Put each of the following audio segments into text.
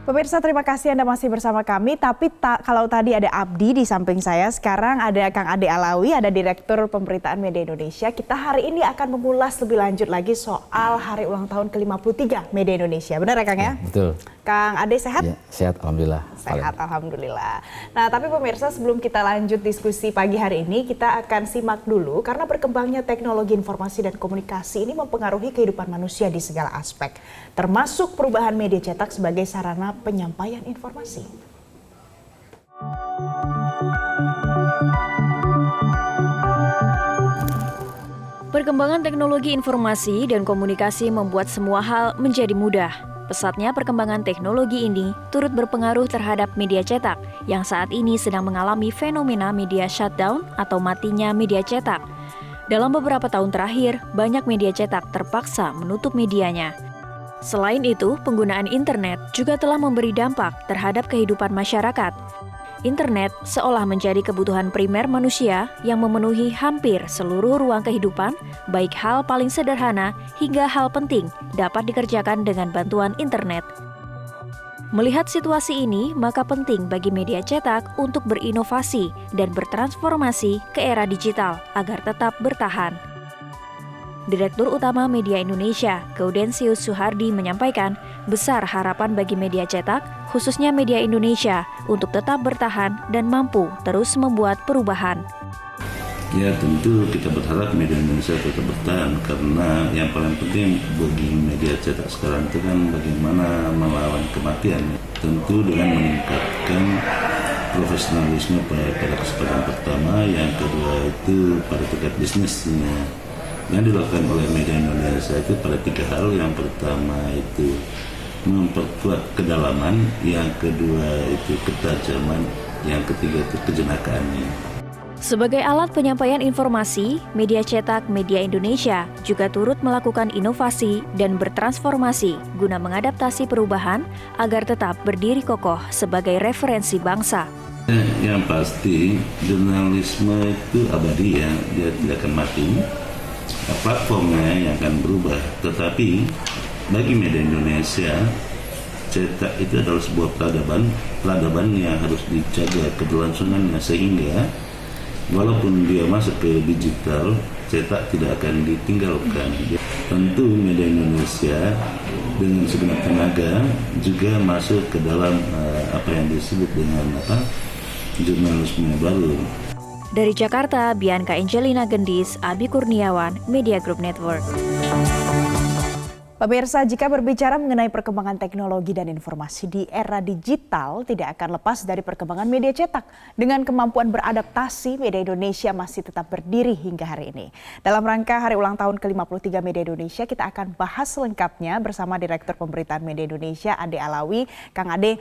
Pemirsa, terima kasih Anda masih bersama kami. Tapi kalau tadi ada Abdi di samping saya, sekarang ada Kang Ade Alawi, ada Direktur Pemberitaan Media Indonesia. Kita hari ini akan mengulas lebih lanjut lagi soal hari ulang tahun ke-53 Media Indonesia. Benar ya Kang ya? Betul. Kang Ade sehat? Ya, sehat, Alhamdulillah. Sehat, Alhamdulillah. Nah, tapi pemirsa, sebelum kita lanjut diskusi pagi hari ini, kita akan simak dulu karena berkembangnya teknologi informasi dan komunikasi ini mempengaruhi kehidupan manusia di segala aspek, termasuk perubahan media cetak sebagai sarana penyampaian informasi. Perkembangan teknologi informasi dan komunikasi membuat semua hal menjadi mudah. Pesatnya perkembangan teknologi ini turut berpengaruh terhadap media cetak yang saat ini sedang mengalami fenomena media shutdown atau matinya media cetak. Dalam beberapa tahun terakhir, banyak media cetak terpaksa menutup medianya. Selain itu, penggunaan internet juga telah memberi dampak terhadap kehidupan masyarakat. Internet seolah menjadi kebutuhan primer manusia yang memenuhi hampir seluruh ruang kehidupan, baik hal paling sederhana hingga hal penting dapat dikerjakan dengan bantuan internet. Melihat situasi ini, maka penting bagi media cetak untuk berinovasi dan bertransformasi ke era digital agar tetap bertahan. Direktur Utama Media Indonesia, Gaudensius Suhardi menyampaikan, besar harapan bagi media cetak, khususnya media Indonesia, untuk tetap bertahan dan mampu terus membuat perubahan. Ya, tentu kita berharap media Indonesia tetap bertahan karena yang paling penting bagi media cetak sekarang itu kan bagaimana melawan kematian. Tentu dengan meningkatkan profesionalisme pada kesempatan pertama, yang kedua itu pada tingkat bisnisnya. Yang dilakukan oleh media Indonesia itu pada 3 hal. Yang pertama itu memperkuat kedalaman, yang kedua itu ketajaman, yang ketiga itu kejenakaannya. Sebagai alat penyampaian informasi, media cetak Media Indonesia juga turut melakukan inovasi dan bertransformasi guna mengadaptasi perubahan agar tetap berdiri kokoh sebagai referensi bangsa. Yang pasti, jurnalisme itu abadi ya, dia tidak akan mati. Platformnya yang akan berubah, tetapi bagi media Indonesia, cetak itu adalah sebuah peradaban yang harus dijaga keberlangsungannya, sehingga walaupun dia masuk ke digital, cetak tidak akan ditinggalkan. Tentu media Indonesia dengan segenap tenaga juga masuk ke dalam apa yang disebut dengan jurnalisme baru. Dari Jakarta, Bianca Angelina Gendis, Abi Kurniawan, Media Group Network. Pemirsa, jika berbicara mengenai perkembangan teknologi dan informasi di era digital, tidak akan lepas dari perkembangan media cetak. Dengan kemampuan beradaptasi, media Indonesia masih tetap berdiri hingga hari ini. Dalam rangka hari ulang tahun ke-53 Media Indonesia, kita akan bahas selengkapnya bersama Direktur Pemberitaan Media Indonesia, Ade Alawi. Kang Ade,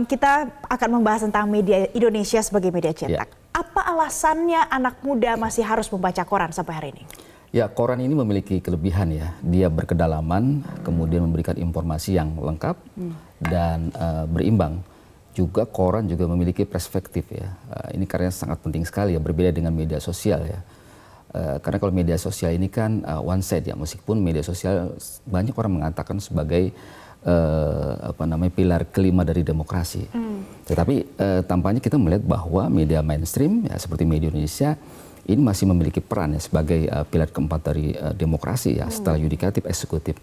kita akan membahas tentang media Indonesia sebagai media cetak. Apa alasannya anak muda masih harus membaca koran sampai hari ini? Ya, koran ini memiliki kelebihan ya. Dia berkedalaman, kemudian memberikan informasi yang lengkap dan berimbang. Juga koran juga memiliki perspektif ya. Ini karena sangat penting sekali ya, berbeda dengan media sosial ya. Karena kalau media sosial ini kan one side ya, meskipun media sosial banyak orang mengatakan sebagai pilar kelima dari demokrasi. Tetapi tampaknya kita melihat bahwa media mainstream ya, seperti media Indonesia ini masih memiliki peran ya sebagai pilar keempat dari demokrasi ya, setelah yudikatif, eksekutif.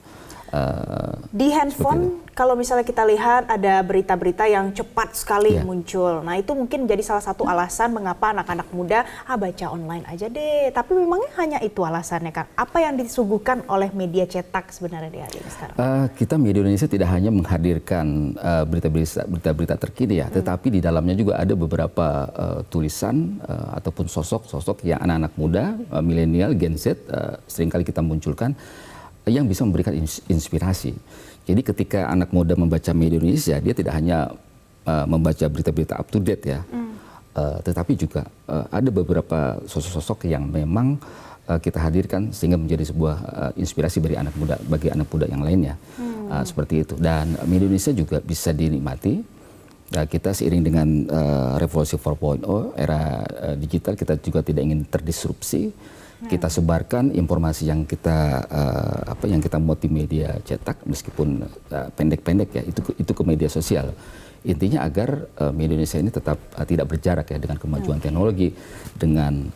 Di handphone kalau misalnya kita lihat ada berita-berita yang cepat sekali muncul. Nah, itu mungkin menjadi salah satu alasan mengapa anak-anak muda baca online aja deh. Tapi memangnya hanya itu alasannya, Kang? Apa yang disuguhkan oleh media cetak sebenarnya di hari ini sekarang? Kita media Indonesia tidak hanya menghadirkan berita-berita terkini ya, tetapi di dalamnya juga ada beberapa tulisan ataupun sosok-sosok yang anak-anak muda, milenial, Gen Z, seringkali kita munculkan yang bisa memberikan inspirasi. Jadi ketika anak muda membaca media Indonesia, dia tidak hanya membaca berita-berita up to date ya, tetapi juga ada beberapa sosok-sosok yang memang kita hadirkan sehingga menjadi sebuah inspirasi bagi anak muda yang lainnya. Seperti itu. Dan media Indonesia juga bisa dinikmati. Kita seiring dengan revolusi 4.0, era digital, kita juga tidak ingin terdisrupsi. Kita sebarkan informasi yang kita muat di media cetak, meskipun pendek-pendek ya, itu ke media sosial. Intinya agar media Indonesia ini tetap tidak berjarak ya dengan kemajuan teknologi, dengan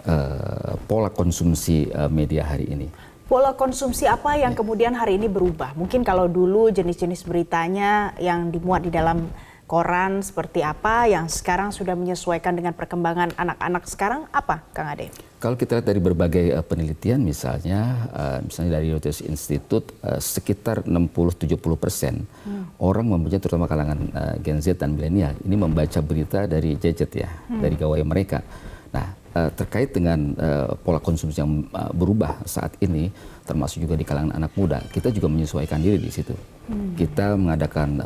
pola konsumsi media hari ini. Pola konsumsi apa yang kemudian hari ini berubah? Mungkin kalau dulu jenis-jenis beritanya yang dimuat di dalam koran seperti apa, yang sekarang sudah menyesuaikan dengan perkembangan anak-anak sekarang apa, Kang Ade? Kalau kita lihat dari berbagai penelitian misalnya dari Reuters Institute, sekitar 60-70% orang membaca, terutama kalangan Gen Z dan milenial, ini membaca berita dari gadget ya, dari gawai mereka. Nah, terkait dengan pola konsumsi yang berubah saat ini, termasuk juga di kalangan anak muda, kita juga menyesuaikan diri di situ. Kita mengadakan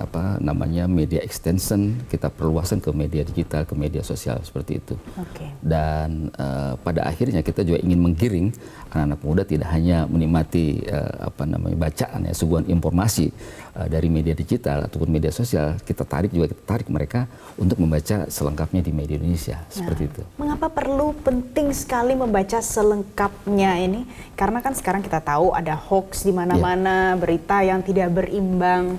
media extension, kita perluasan ke media digital, ke media sosial seperti itu. Dan pada akhirnya kita juga ingin menggiring anak-anak muda tidak hanya menikmati bacaan ya, suguhan informasi dari media digital ataupun media sosial, kita tarik mereka untuk membaca selengkapnya di media Indonesia seperti itu. Mengapa perlu penting sekali membaca selengkapnya ini? Karena kan sekarang kita tahu ada hoax di mana-mana, berita yang tidak berimbang.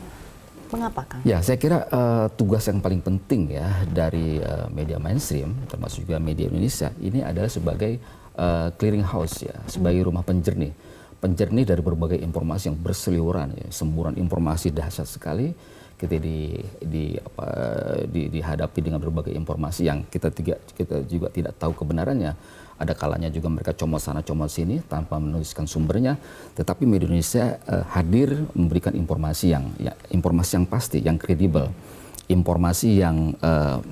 Mengapa, Kang? Ya, saya kira tugas yang paling penting ya dari media mainstream, termasuk juga media Indonesia, ini adalah sebagai clearing house ya, sebagai rumah penjernih dari berbagai informasi yang berseliweran ya, semburan informasi dahsyat sekali. Kita dihadapi dengan berbagai informasi yang kita juga tidak tahu kebenarannya. Ada kalanya juga mereka comot sana comot sini tanpa menuliskan sumbernya. Tetapi media Indonesia hadir memberikan informasi yang pasti, yang kredibel, informasi yang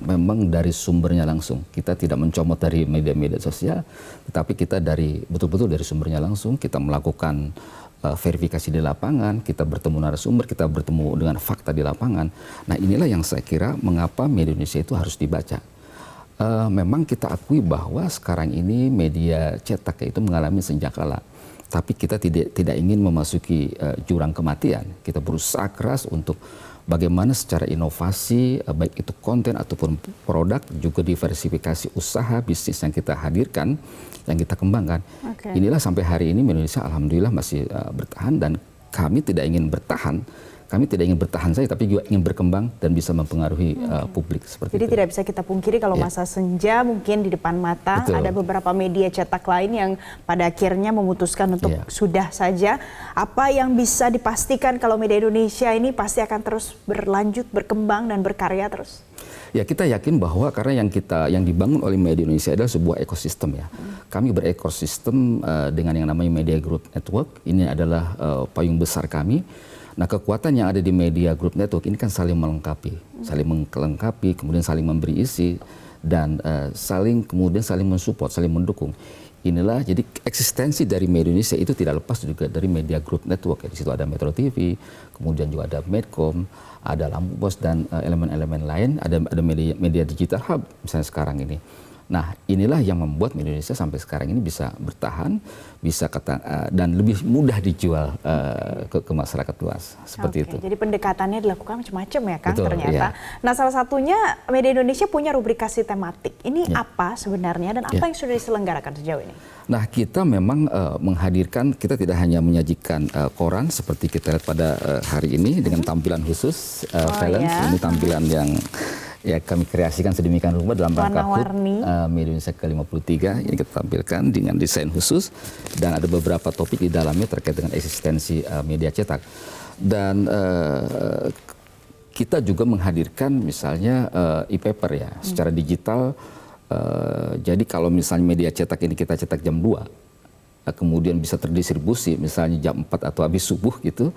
memang dari sumbernya langsung. Kita tidak mencomot dari media-media sosial, tetapi kita betul-betul dari sumbernya langsung. Kita melakukan verifikasi di lapangan, kita bertemu narasumber, kita bertemu dengan fakta di lapangan. Nah, inilah yang saya kira mengapa media Indonesia itu harus dibaca. Memang kita akui bahwa sekarang ini media cetak itu mengalami senjakala, tapi kita tidak ingin memasuki jurang kematian. Kita berusaha keras untuk bagaimana secara inovasi, baik itu konten ataupun produk, juga diversifikasi usaha bisnis yang kita hadirkan, yang kita kembangkan. Inilah sampai hari ini Indonesia alhamdulillah masih bertahan, dan kami tidak ingin bertahan. Kami tidak ingin bertahan saja, tapi juga ingin berkembang dan bisa mempengaruhi publik seperti Jadi itu. tidak bisa kita pungkiri kalau masa senja mungkin di depan mata ada beberapa media cetak lain yang pada akhirnya memutuskan untuk sudah saja. Apa yang bisa dipastikan kalau media Indonesia ini pasti akan terus berlanjut, berkembang dan berkarya terus? Ya, kita yakin bahwa karena yang dibangun oleh media Indonesia adalah sebuah ekosistem ya. Kami berekosistem dengan yang namanya Media Group Network. Ini adalah payung besar kami. Nah, kekuatan yang ada di Media Group Network ini kan saling melengkapi, kemudian saling memberi isi, dan saling mensupport, saling mendukung. Inilah jadi eksistensi dari media Indonesia itu tidak lepas juga dari Media Group Network. Di situ ada Metro TV, kemudian juga ada Medcom, ada Lampu Pos, dan elemen-elemen lain, ada media digital hub misalnya sekarang ini. Nah, inilah yang membuat media Indonesia sampai sekarang ini bisa bertahan, dan lebih mudah dijual ke masyarakat luas seperti itu. Jadi pendekatannya dilakukan macam-macam ya, Kang, Betul, ternyata. Nah, salah satunya media Indonesia punya rubrikasi tematik. Ini apa sebenarnya dan apa yang sudah diselenggarakan sejauh ini? Nah, kita memang menghadirkan, kita tidak hanya menyajikan koran seperti kita lihat pada hari ini dengan tampilan khusus, Valence. Ini tampilan yang kami kreasikan sedemikian rupa dalam rangka HUT Media Indonesia ke-53 yang kita tampilkan dengan desain khusus, dan ada beberapa topik di dalamnya terkait dengan eksistensi media cetak. Dan kita juga menghadirkan misalnya e-paper ya secara digital. Jadi kalau misalnya media cetak ini kita cetak jam 2, kemudian bisa terdistribusi misalnya jam 4 atau habis subuh gitu.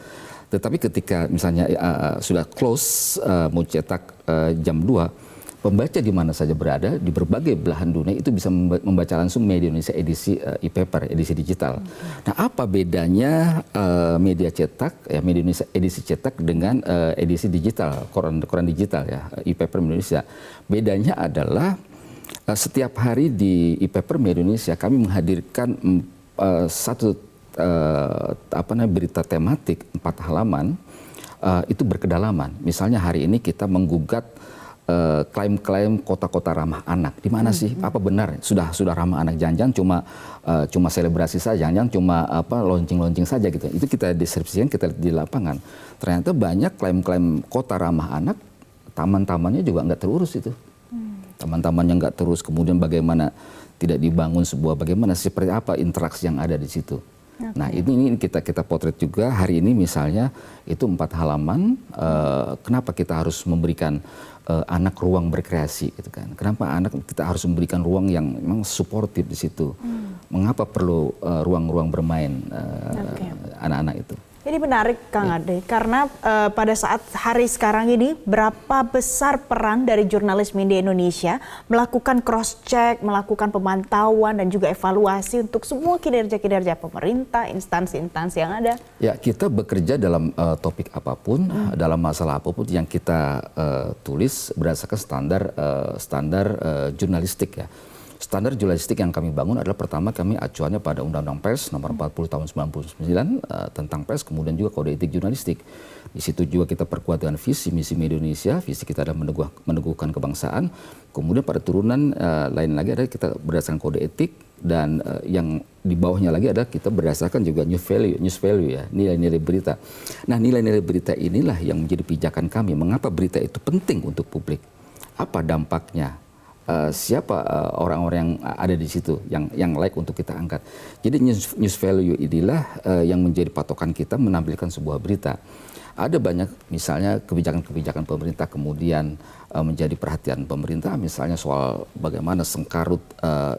Tetapi ketika misalnya sudah close mau cetak jam 2, pembaca di mana saja berada di berbagai belahan dunia itu bisa membaca langsung Media Indonesia edisi e-paper, edisi digital. Nah, apa bedanya media cetak, Media Indonesia edisi cetak dengan edisi digital, koran digital ya, e-paper Indonesia? Bedanya adalah setiap hari di e-paper Media Indonesia kami menghadirkan satu berita tematik 4 halaman itu berkedalaman. Misalnya hari ini kita menggugat klaim-klaim kota-kota ramah anak. Di mana sih? Apa benar sudah ramah anak? Jangan-jangan cuma selebrasi saja, jangan cuma launching saja gitu. Itu kita deskripsikan, kita lihat di lapangan. Ternyata banyak klaim-klaim kota ramah anak, taman-tamannya juga nggak terurus itu. Taman-tamannya nggak terus, kemudian bagaimana tidak dibangun bagaimana seperti apa interaksi yang ada di situ. Okay. Nah ini kita potret juga hari ini misalnya itu 4 halaman. Kenapa kita harus memberikan anak ruang berkreasi gitu kan? Kenapa kita harus memberikan ruang yang memang suportif di situ? Mengapa perlu ruang-ruang bermain anak-anak itu? Ini menarik Kang Ade, karena pada saat hari sekarang ini berapa besar peran dari jurnalis media Indonesia melakukan cross-check, melakukan pemantauan dan juga evaluasi untuk semua kinerja-kinerja pemerintah, instansi-instansi yang ada? Ya, kita bekerja dalam topik apapun, dalam masalah apapun yang kita tulis berdasarkan standar jurnalistik ya. Standar jurnalistik yang kami bangun adalah pertama kami acuannya pada Undang-Undang Pers nomor 40 tahun 99 tentang pers, kemudian juga kode etik jurnalistik. Di situ juga kita perkuat dengan visi misi media Indonesia, visi kita adalah meneguhkan kebangsaan. Kemudian pada turunan lain lagi adalah kita berdasarkan kode etik, dan yang di bawahnya lagi adalah kita berdasarkan juga news value ya, nilai-nilai berita. Nah, nilai-nilai berita inilah yang menjadi pijakan kami. Mengapa berita itu penting untuk publik? Apa dampaknya? Siapa orang-orang yang ada di situ yang like untuk kita angkat. Jadi news value inilah yang menjadi patokan kita menampilkan sebuah berita. Ada banyak misalnya kebijakan-kebijakan pemerintah kemudian menjadi perhatian pemerintah, misalnya soal bagaimana sengkarut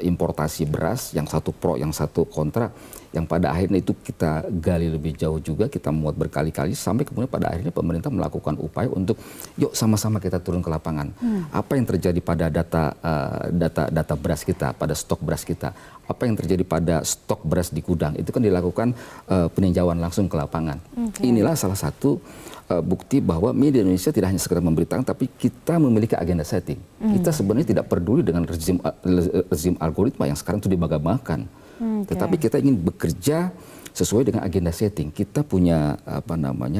importasi beras, yang satu pro yang satu kontra, yang pada akhirnya itu kita gali lebih jauh juga, kita muat berkali-kali sampai kemudian pada akhirnya pemerintah melakukan upaya untuk yuk sama-sama kita turun ke lapangan. Apa yang terjadi pada data beras kita, pada stok beras kita, apa yang terjadi pada stok beras di gudang, itu kan dilakukan peninjauan langsung ke lapangan. Inilah salah satu bukti bahwa media Indonesia tidak hanya sekedar memberitakan, tapi kita memiliki agenda setting. Kita sebenarnya tidak peduli dengan rezim algoritma yang sekarang itu dibangga-banggakan. Tetapi kita ingin bekerja sesuai dengan agenda setting. Kita punya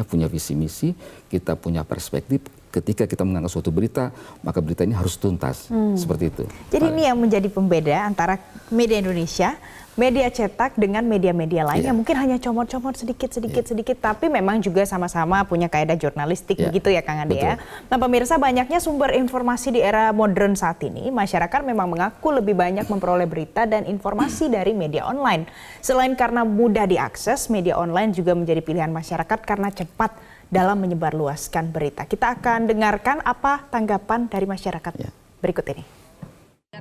punya visi misi, kita punya perspektif. Ketika kita mengangkat suatu berita, maka berita ini harus tuntas. Seperti itu. Jadi ini yang menjadi pembeda antara media Indonesia, media cetak dengan media-media lain yang mungkin hanya comot-comot sedikit, tapi memang juga sama-sama punya kaidah jurnalistik begitu ya Kang Ade ya. Nah pemirsa, banyaknya sumber informasi di era modern saat ini, masyarakat memang mengaku lebih banyak memperoleh berita dan informasi dari media online. Selain karena mudah diakses, media online juga menjadi pilihan masyarakat karena cepat dalam menyebarluaskan berita. Kita akan dengarkan apa tanggapan dari masyarakat berikut ini.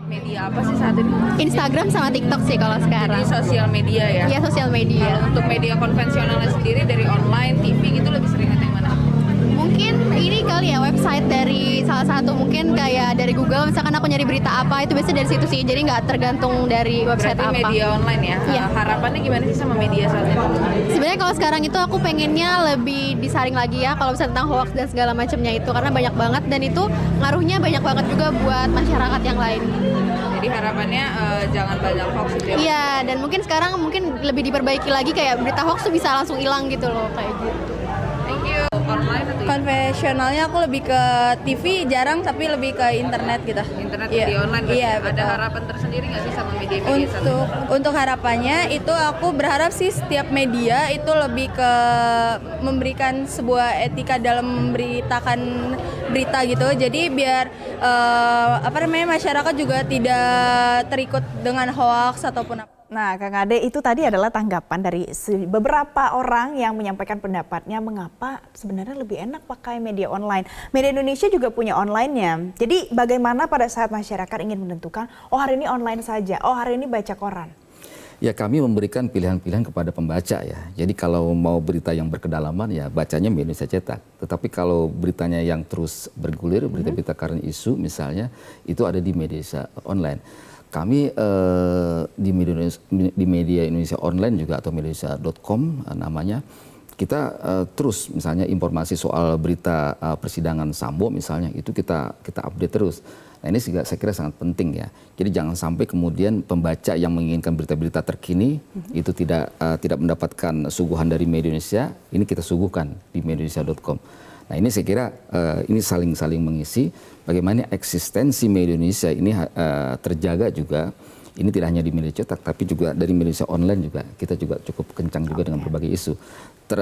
Media apa sih saat ini? Instagram sama TikTok sih kalau sekarang. Jadi sosial media ya? Iya, sosial media. Kalau untuk media konvensionalnya sendiri dari online, TV gitu lebih sering yang mana? Mungkin ini kali ya, website dari salah satu, mungkin kayak dari Google, misalkan aku nyari berita apa, itu biasanya dari situ sih, jadi nggak tergantung dari website. Berarti apa. Media online ya? Iya. Harapannya gimana sih sama media saat ini? Sebenarnya kalau sekarang itu aku pengennya lebih disaring lagi ya, kalau misalnya tentang hoax dan segala macamnya itu, karena banyak banget dan itu ngaruhnya banyak banget juga buat masyarakat yang lain. Jadi harapannya jangan banyak hoax gitu ya? Iya, dan mungkin sekarang lebih diperbaiki lagi, kayak berita hoax tuh bisa langsung hilang gitu loh, kayak gitu. Thank you. Online atau Konvensionalnya aku lebih ke TV jarang, tapi lebih ke internet gitu. internet media online? Iya, Ada betul. harapan tersendiri nggak sih sama media-media saat ini? Untuk harapannya itu aku berharap sih setiap media itu lebih ke memberikan sebuah etika dalam memberitakan berita gitu. Jadi biar masyarakat juga tidak terikut dengan hoax ataupun apa. Nah, Kang Ade, itu tadi adalah tanggapan dari beberapa orang yang menyampaikan pendapatnya mengapa sebenarnya lebih enak pakai media online. Media Indonesia juga punya online-nya. Jadi bagaimana pada saat masyarakat ingin menentukan, oh hari ini online saja, oh hari ini baca koran? Ya, kami memberikan pilihan-pilihan kepada pembaca ya. Jadi kalau mau berita yang berkedalaman ya bacanya media Indonesia cetak. Tetapi kalau beritanya yang terus bergulir, berita-berita current isu misalnya, itu ada di media online. Kami di media Indonesia online juga atau mediaindonesia.com namanya, kita terus misalnya informasi soal berita persidangan Sambo misalnya itu kita update terus. Nah ini juga saya kira sangat penting ya. Jadi jangan sampai kemudian pembaca yang menginginkan berita-berita terkini itu tidak mendapatkan suguhan dari media Indonesia. Ini kita suguhkan di mediaindonesia.com. Nah ini saya kira ini saling mengisi bagaimana eksistensi media Indonesia ini terjaga juga. Ini tidak hanya di media cetak, tapi juga dari media online juga kita juga cukup kencang juga dengan berbagai isu.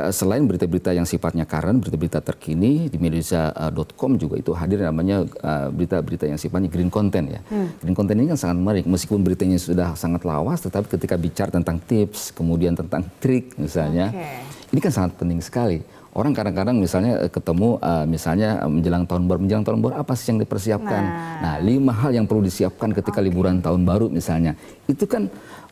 Selain berita-berita yang sifatnya current, berita-berita terkini di Indonesia.com juga itu hadir namanya berita-berita yang sifatnya green content ya. Green content ini kan sangat menarik, meskipun beritanya sudah sangat lawas, tetapi ketika bicara tentang tips, kemudian tentang trik misalnya, ini kan sangat penting sekali. Orang kadang-kadang misalnya ketemu misalnya menjelang tahun baru apa sih yang dipersiapkan? Nah 5 hal yang perlu disiapkan ketika liburan tahun baru misalnya. Itu kan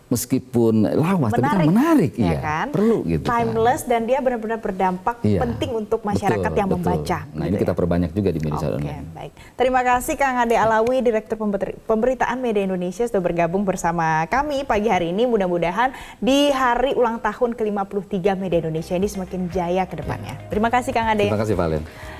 meskipun lawas tapi kan menarik ya kan? Perlu gitu. Timeless dan dia benar-benar berdampak penting untuk masyarakat yang membaca. Nah gitu ini kita perbanyak juga di media Oke, online. baik. Terima kasih Kang Ade Alawi, Direktur Pemberitaan Media Indonesia sudah bergabung bersama kami pagi hari ini. Mudah-mudahan di hari ulang tahun ke-53 Media Indonesia ini semakin jaya ke depannya. Terima kasih Kang Ade. Terima kasih Valen.